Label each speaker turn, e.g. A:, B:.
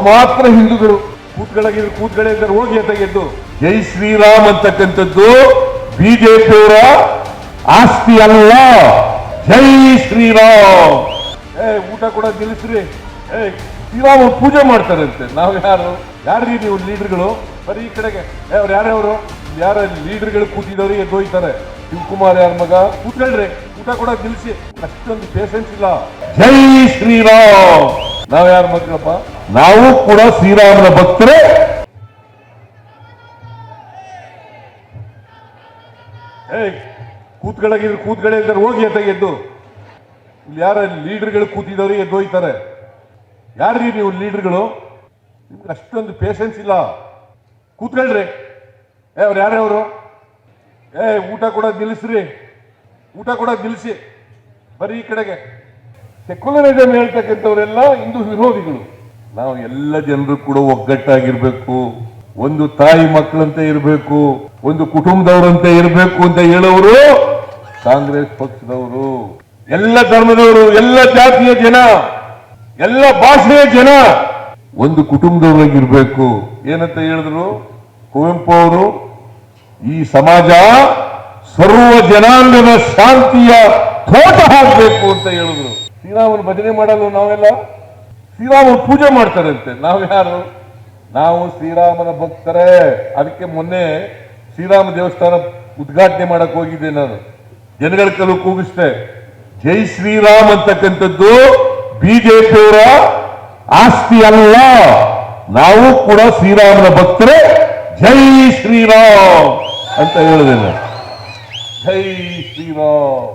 A: ಅವ್ರು ಮಾತ್ರ ಹಿಂದೂಗಳು. ಕೂತ್ಗಳಾಗಿದ್ರು ಕೂತ್ಗಳೇ ಇದ್ದಾರೆ, ಹೋಗಿ ಅಂತ ಗೆದ್ದು. ಜೈ ಶ್ರೀರಾಮ್ ಅಂತಕ್ಕಂಥದ್ದು ಬಿಜೆಪಿಯವರ ಆಸ್ತಿ ಅಲ್ಲ. ಜೈ ಶ್ರೀರಾಮ್. ಊಟ ಕೂಡ ನಿಲ್ಲಿಸ್ರಿ. ಶ್ರೀರಾಮ ಪೂಜೆ ಮಾಡ್ತಾರಂತೆ. ನಾವು ಯಾರ್ರೀ ನೀವು ಲೀಡರ್ಗಳು? ಬರೀ ಈ ಕಡೆಗೆ ಅವ್ರು ಯಾರ್ಯಾವರು ಯಾರ ಲೀಡರ್ಗಳು ಕೂತಿದವ್ರು ಎದ್ದೋಯ್ತಾರೆ. ಶಿವಕುಮಾರ್ ಯಾರ ಮಗ? ಕೂತ್ಕೊಳ್ರಿ, ಊಟ ಕೂಡ ನಿಲ್ಲಿಸಿ. ಅಷ್ಟೊಂದು ಪೇಷನ್ಸ್ ಇಲ್ಲ. ಜೈ ಶ್ರೀರಾಮ್. ನಾವ್ ಯಾರ ಮಕ್ಕಳಪ್ಪ? ನಾವು ಕೂಡ ಶ್ರೀರಾಮನ ಭಕ್ತರೇ. ಕೂತ್ಗಳಾಗಿದ್ರು ಕೂತ್ಗಳೇ ಇದ್ದಾರೆ, ಹೋಗಿ ಅಂತ ಗೆದ್ದು. ಇಲ್ಲಿ ಯಾರ ಲೀಡರ್ಗಳು ಕೂತಿದವ್ರು ಎದ್ದೋಯ್ತಾರೆ. ಯಾರ್ರೀ ನೀವು ಲೀಡರ್ಗಳು? ನಿಮ್ಗೆ ಅಷ್ಟೊಂದು ಪೇಷನ್ಸ್ ಇಲ್ಲ. ಕೂತ್ಕೊಳ್ರಿ. ಅವ್ರು ಯಾರ್ಯಾವರು? ಊಟ ಕೂಡ ನಿಲ್ಲಿಸ್ರಿ, ಊಟ ಕೂಡ ನಿಲ್ಲಿಸಿ. ಬರೀ ಈ ಕಡೆಗೆ ಸೆಕ್ಯುಲರಿಸಂ ಹೇಳ್ತಕ್ಕಂಥವರೆಲ್ಲ ಹಿಂದೂ ವಿರೋಧಿಗಳು. ನಾವು ಎಲ್ಲ ಜನರು ಕೂಡ ಒಗ್ಗಟ್ಟಾಗಿರ್ಬೇಕು, ಒಂದು ತಾಯಿ ಮಕ್ಕಳಂತೆ ಇರಬೇಕು, ಒಂದು ಕುಟುಂಬದವರಂತೆ ಇರಬೇಕು ಅಂತ ಹೇಳೋರು ಕಾಂಗ್ರೆಸ್ ಪಕ್ಷದವರು. ಎಲ್ಲ ಧರ್ಮದವರು, ಎಲ್ಲ ಜಾತಿಯ ಜನ, ಎಲ್ಲ ಭಾಷೆಯ ಜನ ಒಂದು ಕುಟುಂಬದವರಾಗಿರ್ಬೇಕು. ಏನಂತ ಹೇಳಿದ್ರು ಕುವೆಂಪು ಅವರು? ಈ ಸಮಾಜ ಸರ್ವ ಜನಾಂಗದ ಶಾಂತಿಯ ತೋಟ ಹಾಕಬೇಕು ಅಂತ ಹೇಳಿದ್ರು. ಶ್ರೀರಾಮನ ಭಜನೆ ಮಾಡಲು ನಾವೆಲ್ಲ ಶ್ರೀರಾಮನ ಪೂಜೆ ಮಾಡ್ತಾರಂತೆ. ನಾವು ಯಾರು? ನಾವು ಶ್ರೀರಾಮನ ಭಕ್ತರೇ. ಅದಕ್ಕೆ ಮೊನ್ನೆ ಶ್ರೀರಾಮ ದೇವಸ್ಥಾನ ಉದ್ಘಾಟನೆ ಮಾಡಕ್ ಹೋಗಿದ್ದೆ ನಾನು. ಜನಗಳ ಕಲು ಕೂಗಿಸ್ತೆ. ಜೈ ಶ್ರೀರಾಮ್ ಅಂತಕ್ಕಂಥದ್ದು ಬಿಜೆಪಿಯವರ ಆಸ್ತಿ ಅಲ್ಲ. ನಾವು ಕೂಡ ಶ್ರೀರಾಮನ ಭಕ್ತರೇ. ಜೈ ಶ್ರೀರಾಮ್ ಅಂತ ಹೇಳಿದೆ. ಜೈ ಶ್ರೀರಾಮ್.